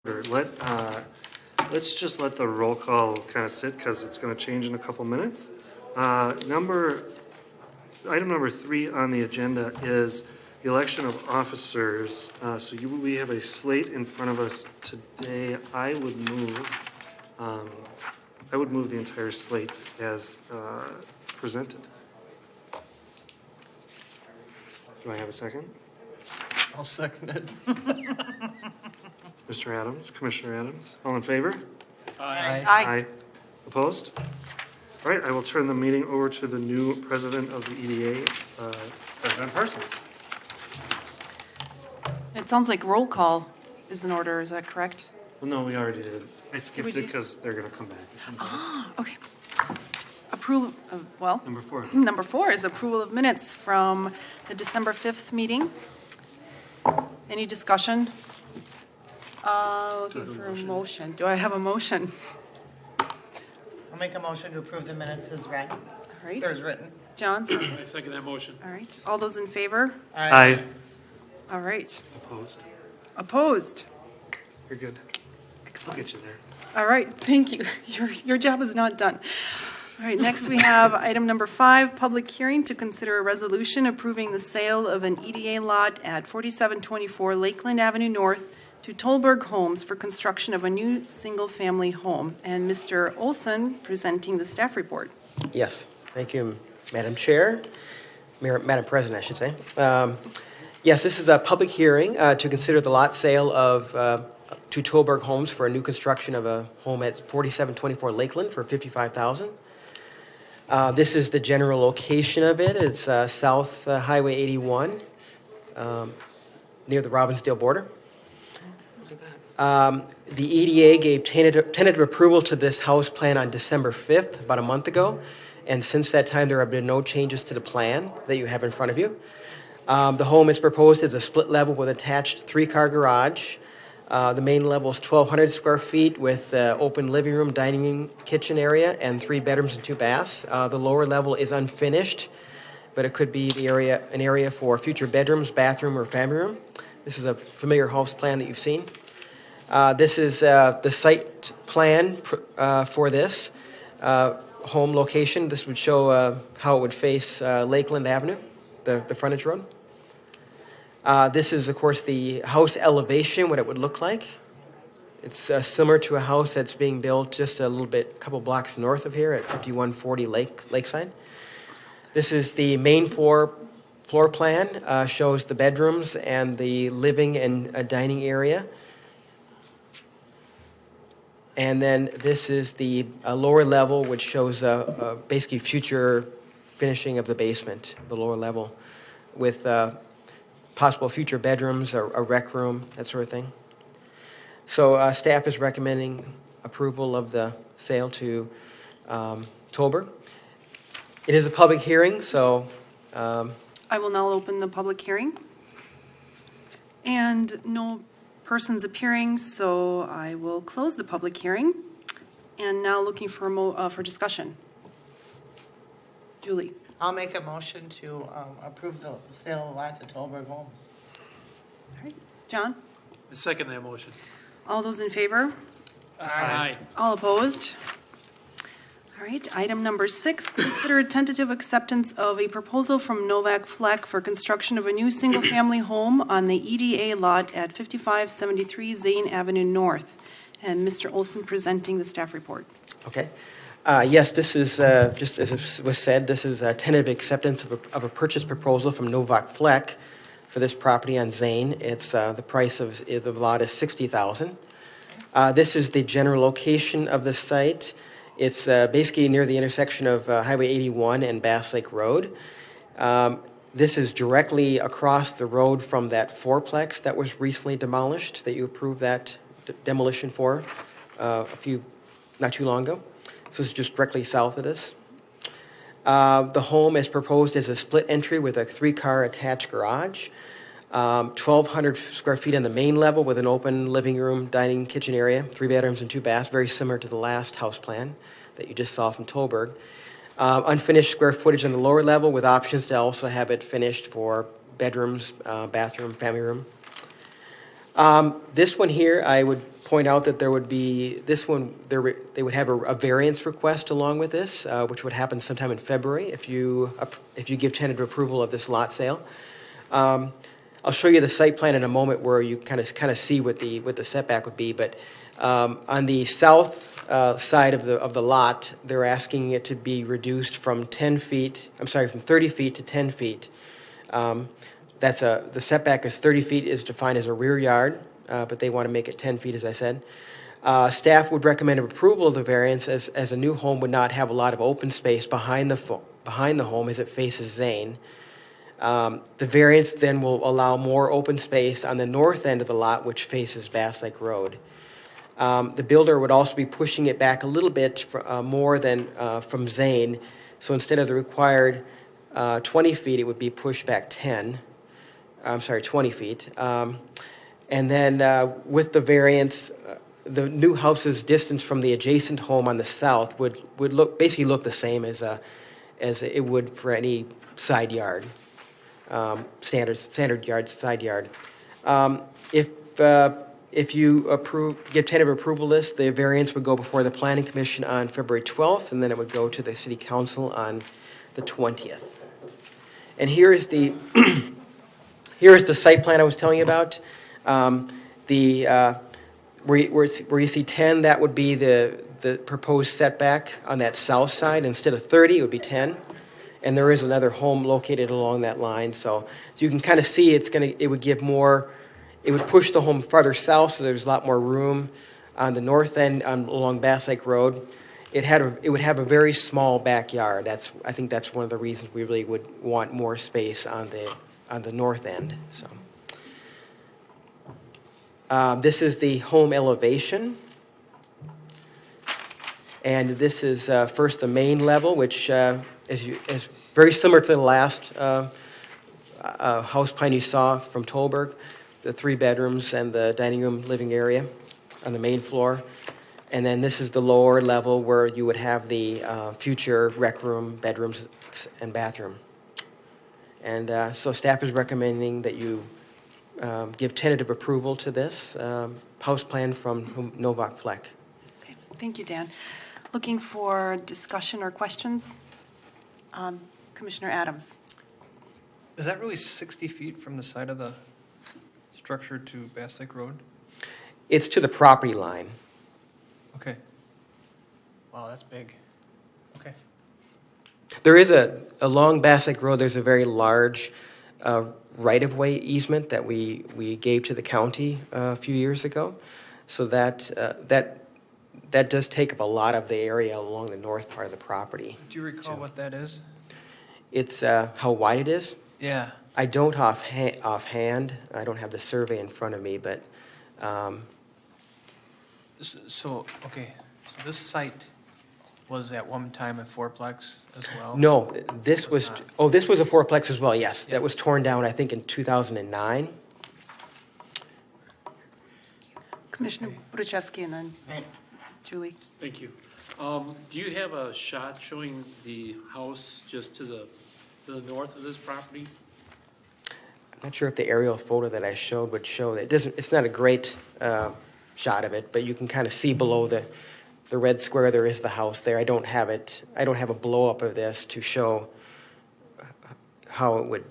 Let's just let the roll call kind of sit because it's going to change in a couple minutes. Item number 3 on the agenda is the election of officers. We have a slate in front of us today. I would move the entire slate as presented. Do I have a second? I'll second it. Mr. Adams, Commissioner Adams, all in favor? Aye. Aye. Opposed? All right, I will turn the meeting over to the new president of the EDA, President Parsons. It sounds like roll call is in order. Is that correct? Well, no, we already did. I skipped it because they're going to come back. Okay. Approval. Number 4. Number 4 is approval of minutes from the December 5th meeting. Any discussion? Looking for a motion. Do I have a motion? I'll make a motion to approve the minutes as read. All right. Or as written. John? I second that motion. All right. All those in favor? Aye. All right. Opposed? Opposed? You're good. I'll get you there. All right. Thank you. Your job is not done. All right. Next we have item number 5, public hearing to consider a resolution approving the sale of an EDA lot at 4724 Lakeland Avenue North to Tollberg Homes for construction of a new single-family home. And Mr. Olson presenting the staff report. Yes, thank you, Madam Chair, Madam President, I should say. Yes, this is a public hearing to consider the lot sale of to Tollberg Homes for a new construction of a home at 4724 Lakeland for $55,000. This is the general location of it. It's South Highway 81, near the Robbinsdale border. The EDA gave tentative approval to this house plan on December 5th, about a month ago, and since that time there have been no changes to the plan that you have in front of you. The home is proposed as a split level with attached 3-car garage. The main level is 1,200 square feet with open living room, dining room, kitchen area, and 3 bedrooms and 2 baths. The lower level is unfinished, but it could be an area for future bedrooms, bathroom, or family room. This is a familiar house plan that you've seen. This is the site plan for this home location. This would show how it would face Lakeland Avenue, the frontage road. This is, of course, the house elevation, what it would look like. It's similar to a house that's being built just a couple blocks north of here at 5140 Lakeside. This is the main floor plan, shows the bedrooms and the living and dining area. And then this is the lower level, which shows basically future finishing of the basement, the lower level, with possible future bedrooms, a rec room, that sort of thing. So staff is recommending approval of the sale to Tollberg. It is a public hearing, so... I will now open the public hearing. And no persons appearing, so I will close the public hearing. And now looking for discussion. Julie. I'll make a motion to approve the sale of the lot to Tollberg Homes. All right. John? I second that motion. All those in favor? Aye. All opposed? All right. Item number 6, consider a tentative acceptance of a proposal from Novak-Fleck for construction of a new single-family home on the EDA lot at 5573 Zane Avenue North. And Mr. Olson presenting the staff report. Okay. Yes, this is, just as it was said, this is a tentative acceptance of a purchase proposal from Novak-Fleck for this property on Zane. It's the price of the lot is $60,000. This is the general location of the site. It's basically near the intersection of Highway 81 and Bass Lake Road. This is directly across the road from that fourplex that was recently demolished, that you approved that demolition for not too long ago. So this is just directly south of this. The home is proposed as a split entry with a 3-car attached garage. 1,200 square feet on the main level with an open living room, dining, kitchen area, 3 bedrooms and 2 baths, very similar to the last house plan that you just saw from Tollberg. Unfinished square footage on the lower level with options to also have it finished for bedrooms, bathroom, family room. This one here, I would point out that there would be, this one, they would have a variance request along with this, which would happen sometime in February if you give tentative approval of this lot sale. I'll show you the site plan in a moment where you kind of see what the setback would be, but on the south side of the lot, they're asking it to be reduced from 30 feet to 10 feet. The setback is 30 feet is defined as a rear yard, but they want to make it 10 feet, as I said. Staff would recommend approval of the variance as a new home would not have a lot of open space behind the home as it faces Zane. The variance then will allow more open space on the north end of the lot, which faces Bass Lake Road. The builder would also be pushing it back a little bit more than from Zane. So instead of the required 20 feet, it would be pushed back 20 feet. And then with the variance, the new house's distance from the adjacent home on the south would basically look the same as it would for any side yard, standard yard, side yard. If you give tentative approval list, the variance would go before the Planning Commission on February 12th, and then it would go to the City Council on the 20th. And here is the site plan I was telling you about. Where you see 10, that would be the proposed setback on that south side. Instead of 30, it would be 10. And there is another home located along that line. So you can kind of see it would push the home farther south, so there's a lot more room on the north end along Bass Lake Road. It would have a very small backyard. I think that's one of the reasons we really would want more space on the north end. So this is the home elevation, and this is first the main level, which is very similar to the last house plan you saw from Tollberg. The 3 bedrooms and the dining room living area on the main floor. And then this is the lower level where you would have the future rec room, bedrooms, and bathroom. And so staff is recommending that you give tentative approval to this house plan from Novak-Fleck. Okay, thank you, Dan. Looking for discussion or questions? Commissioner Adams. Is that really 60 feet from the side of the structure to Bass Lake Road? It's to the property line. Okay. Wow, that's big. Okay. There is along Bass Lake Road, there's a very large right-of-way easement that we gave to the county a few years ago. So that does take up a lot of the area along the north part of the property. Do you recall what that is? It's how wide it is? Yeah. I don't offhand. I don't have the survey in front of me, but So this site was at one time a fourplex as well? no, this was not. this was a fourplex as well. Yes, Yep. that was torn down, I think, in 2009. Commissioner Bruchevsky and then Right. Julie. Thank you. Do you have a shot showing the house just to the north of this property? I'm not sure if the aerial photo that I showed would show that. It's not a great shot of it, but you can kind of see below the red square there is the house there. I don't have a blow up of this to show how it would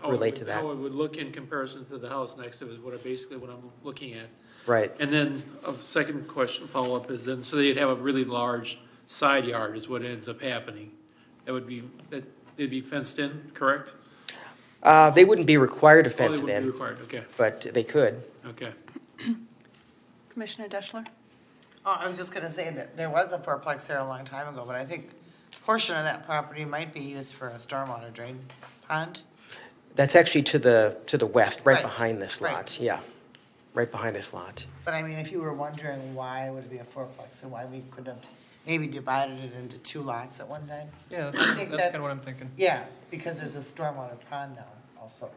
relate to that. How it would look in comparison to the house next to it is basically what I'm looking at. Right. And then a second question, follow-up is then, so they'd have a really large side yard is what ends up happening. They'd be fenced in, correct? They wouldn't be required to Oh, fence they it wouldn't be in, required, okay, but they could. okay. Commissioner Deschler. Oh, I was just gonna say that there was a fourplex there a long time ago, but I think a portion of that property might be used for a stormwater drain pond. That's actually to the west, right Right. behind this lot. Right. Yeah, right behind this lot. But I mean, if you were wondering why would it be a fourplex and why we could have maybe divided it into 2 lots at one time? Yeah, that's, I think that's that- kind of what I'm thinking. Yeah, because there's a stormwater pond now also.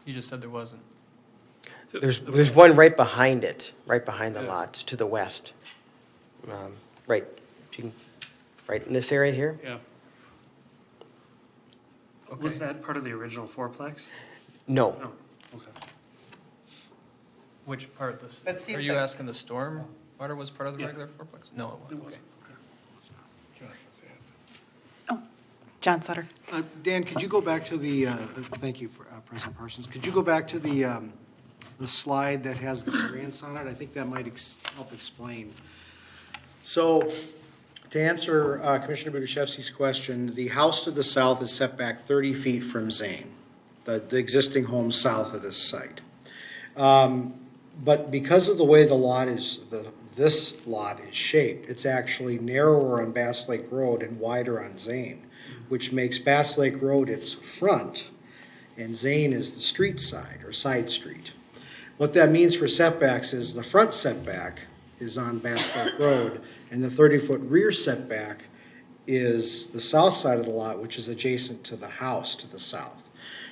You just said there wasn't. There's one right behind it, right behind the Yeah. lot, to the west. Right, if you can, right in this area here? Yeah, Was that part of the original fourplex? No, No, okay. Which part of this? But it Are seems you like- asking the storm water was part of the regular fourplex? No, it wasn't. Okay. Oh, John Sutter. Dan, could you go back to the, thank you, President Parsons. Could you go back to the slide that has the variance on it? I think that might help explain. So, to answer Commissioner Budiszewski's question, the house to the south is set back 30 feet from Zane, the existing home south of this site. But because of the way the lot is, this lot is shaped, it's actually narrower on Bass Lake Road and wider on Zane, which makes Bass Lake Road its front, and Zane is the street side, or side street. What that means for setbacks is the front setback is on Bass Lake Road, and the 30-foot rear setback is the south side of the lot, which is adjacent to the house to the south.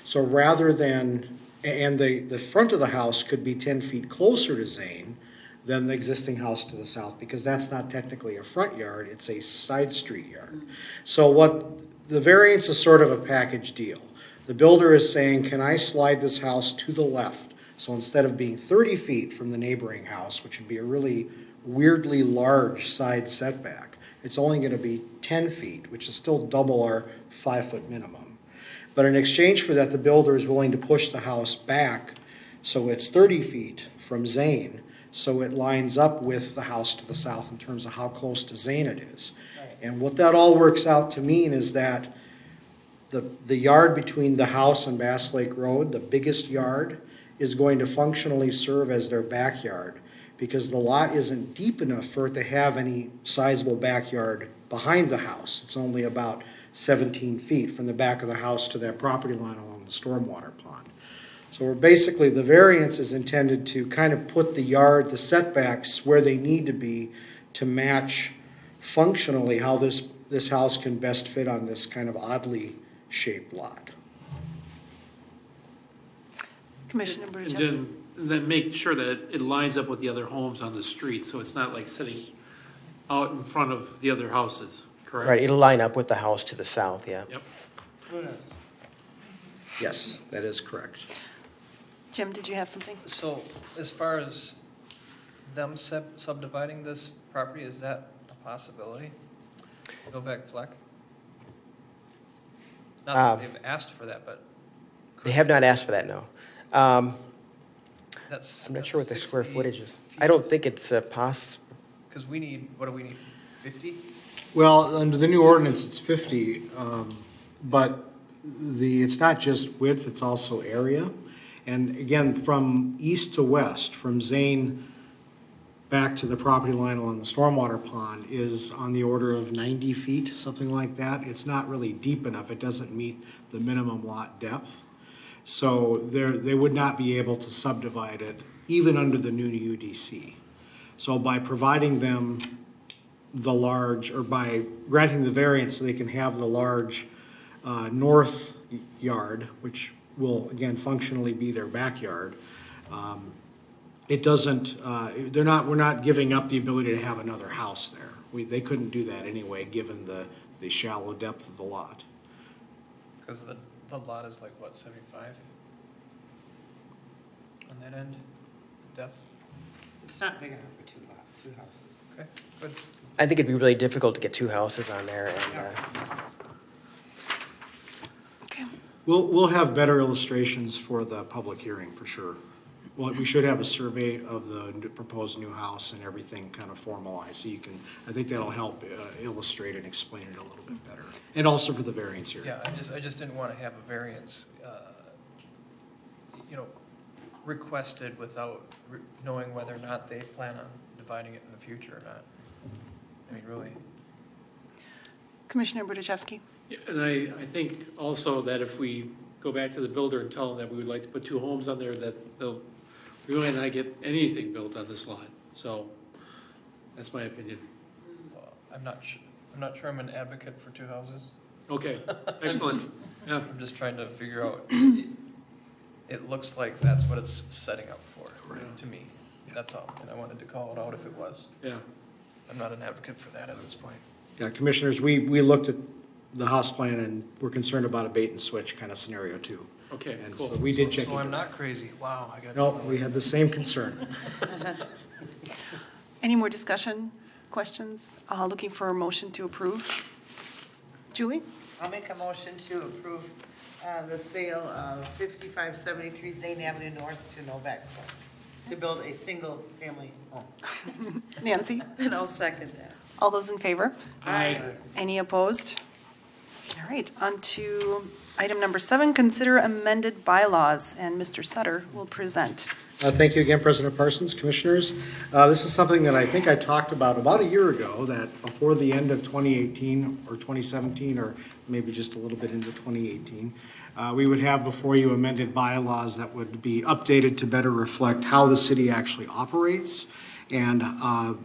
So rather than, and the front of the house could be 10 feet closer to Zane than the existing house to the south, because that's not technically a front yard, it's a side street yard. So what the variance is sort of a package deal. The builder is saying, can I slide this house to the left? So instead of being 30 feet from the neighboring house, which would be a really weirdly large side setback, it's only going to be 10 feet, which is still double our 5-foot minimum. But in exchange for that, the builder is willing to push the house back so it's 30 feet from Zane, so it lines up with the house to the south in terms of how close to Zane it is. Right. And what that all works out to mean is that the yard between the house and Bass Lake Road, the biggest yard, is going to functionally serve as their backyard, because the lot isn't deep enough for it to have any sizable backyard behind the house. It's only about 17 feet from the back of the house to that property line along the stormwater pond. So we're basically, the variance is intended to kind of put the yard, the setbacks where they need to be to match functionally how this house can best fit on this kind of oddly shaped lot. Commissioner And Budiszewski. then make sure that it lines up with the other homes on the street, so it's not like sitting out in front of the other houses, correct? Right, it'll line up with the house to the south, yeah. Yep. Yes, that is correct. Jim, did you have something? So as far as them subdividing this property, is that a possibility? Novak-Fleck? Not that they've asked for that, but. They have not asked for that, no. That's. I'm not sure what the square 60 footage is. feet. I don't think it's possible. Because we need, what do we need, 50? Well, under the new ordinance, it's 50, but it's not just width, it's also area. And again, from east to west, from Zane back to the property line along the stormwater pond is on the order of 90 feet, something like that. It's not really deep enough. It doesn't meet the minimum lot depth. So they would not be able to subdivide it even under the new UDC. So by providing them the large, or by granting the variance so they can have the large north yard, which will again functionally be their backyard, it doesn't, we're not giving up the ability to have another house there. They couldn't do that anyway, given the shallow depth of the lot. Because the lot is like, what, 75? On that end, depth? It's not big enough for two houses. Okay, good. I think it'd be really difficult to get two houses on there, and Okay. We'll have better illustrations for the public hearing, for sure. Well, we should have a survey of the proposed new house and everything kind of formalized, so you can, I think that'll help illustrate and explain it a little bit better. And also for the variance here. Yeah, I just didn't want to have a variance, requested without knowing whether or not they plan on dividing it in the future or not. I mean, really. Commissioner Budiszewski. Yeah, and I think also that if we go back to the builder and tell them that we would like to put two homes on there, that we might not get anything built on this lot. So that's my opinion. Well, I'm not sure I'm an advocate for two houses. Okay, excellent. Yeah. I'm just trying to figure out, it looks like that's what it's setting up for, to me. That's all, and I wanted to call it out if it was. Yeah. I'm not an advocate for that at this point. Yeah, commissioners, we looked at the house plan, and we're concerned about a bait and switch kind of scenario too. Okay, And cool. so we did check So into I'm that. not crazy. Wow, I got. No, we had the same concern. Any more discussion, questions? Looking for a motion to approve. Julie? I'll make a motion to approve the sale of 5573 Zane Avenue North to Novak-Fleck to build a single-family home. Nancy? And I'll second that. All those in favor? Aye. Any opposed? All right, on to item number 7, consider amended bylaws, and Mr. Sutter will present. Thank you again, President Parsons, Commissioners. This is something that I think I talked about a year ago, that before the end of 2018 or 2017, or maybe just a little bit into 2018, we would have before you amended bylaws that would be updated to better reflect how the city actually operates and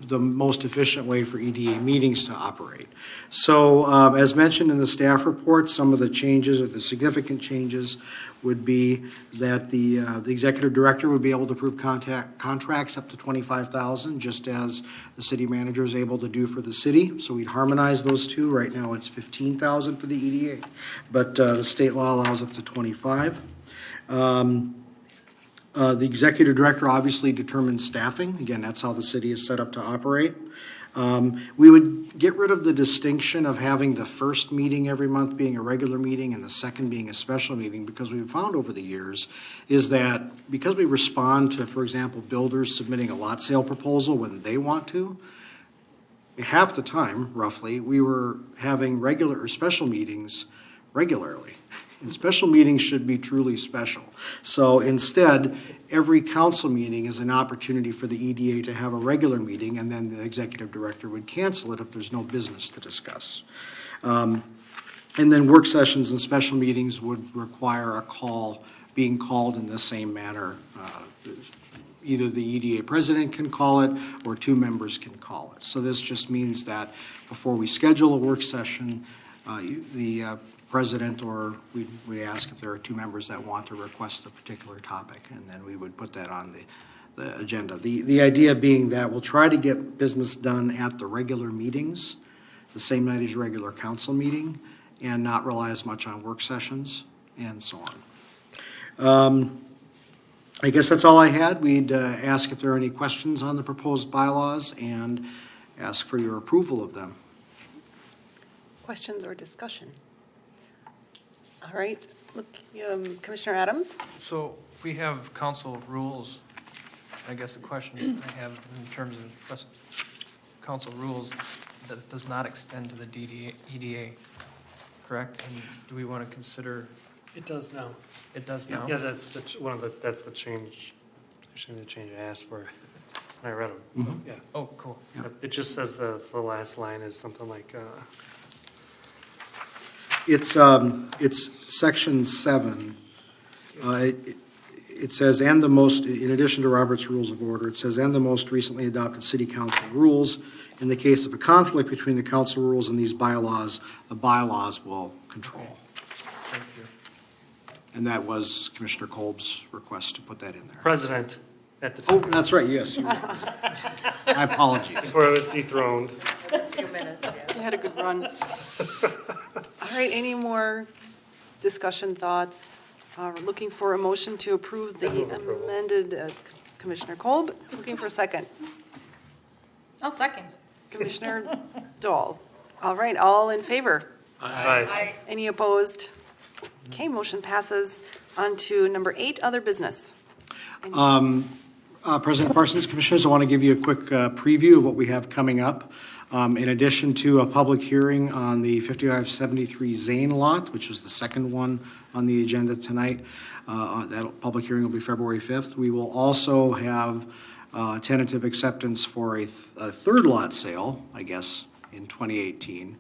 the most efficient way for EDA meetings to operate. So as mentioned in the staff report, some of the changes or the significant changes would be that the executive director would be able to approve contracts up to $25,000, just as the city manager is able to do for the city. So we'd harmonize those two. Right now it's $15,000 for the EDA, but the state law allows up to $25,000. The executive director obviously determines staffing. Again, that's how the city is set up to operate. We would get rid of the distinction of having the first meeting every month being a regular meeting and the second being a special meeting, because we've found over the years is that because we respond to, for example, builders submitting a lot sale proposal when they want to, half the time, roughly, we were having regular or special meetings regularly. And special meetings should be truly special. So instead, every council meeting is an opportunity for the EDA to have a regular meeting, and then the executive director would cancel it if there's no business to discuss. And then work sessions and special meetings would require a call being called in the same manner. Either the EDA president can call it or 2 members can call it. So this just means that before we schedule a work session, the president or we ask if there are 2 members that want to request a particular topic, and then we would put that on the agenda. The idea being that we'll try to get business done at the regular meetings, the same night as your regular council meeting, and not rely as much on work sessions and so on. I guess that's all I had. We'd ask if there are any questions on the proposed bylaws and ask for your approval of them. Questions or discussion? All right, look, Commissioner Adams? So we have council rules. I guess the question I have in terms of council rules, that does not extend to the EDA, correct? And do we want to consider? It does now. It does now? Yeah, that's the change. Actually, the change I asked for when I read them. So, yeah. Oh, cool. It just says the last line is something like, It's section 7. It says, and the most, in addition to Robert's Rules of Order, it says, and the most recently adopted city council rules. In the case of a conflict between the council rules and these bylaws, the bylaws will control. Thank you. And that was Commissioner Kolb's request to put that in there. president at the Oh, time, that's right, yes. You're right. My apologies. before I was dethroned. A few minutes, yeah. You had a good run. All right, any more discussion thoughts? We're looking for a motion to approve the move approval. amended, Commissioner Kolb, looking for a second. I'll second. Commissioner Dahl. All right, all in favor? Aye. Any opposed? Okay, motion passes. On to number 8, other business. President Parsons, Commissioners, I want to give you a quick preview of what we have coming up. In addition to a public hearing on the 5573 Zane lot, which was the second one on the agenda tonight, that public hearing will be February 5th. We will also have tentative acceptance for a third lot sale, I guess, in 2018,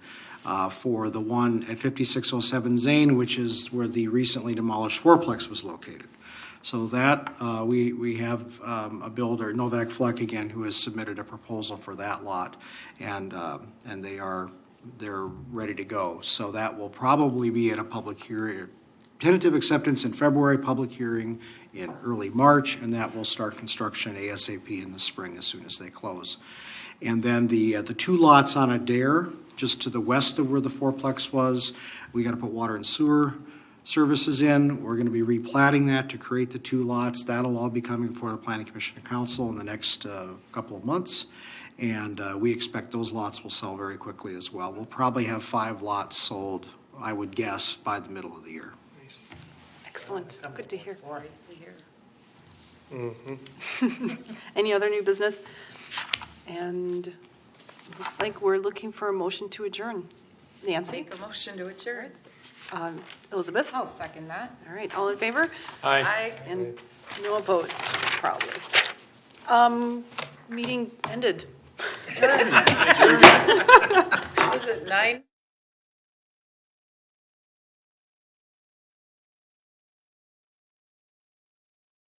for the one at 5607 Zane, which is where the recently demolished fourplex was located. So that, we have a builder, Novak-Fleck again, who has submitted a proposal for that lot, and they're ready to go. So that will probably be at a public hearing, tentative acceptance in February, public hearing in early March, and that will start construction ASAP in the spring as soon as they close. And then the two lots on Adair, just to the west of where the fourplex was, we got to put water and sewer services in. We're going to be replatting that to create the two lots. That'll all be coming before the Planning Commission and Council in the next couple of months. And we expect those lots will sell very quickly as well. We'll probably have 5 lots sold, I would guess, by the middle of the year. Excellent. Good to hear. Sorry to hear. Any other new business? And it looks like we're looking for a motion to adjourn. Nancy? Make a motion to adjourn. Elizabeth? I'll second that. All right, all in favor? Aye. And no opposed, probably. Meeting ended. Was it 9?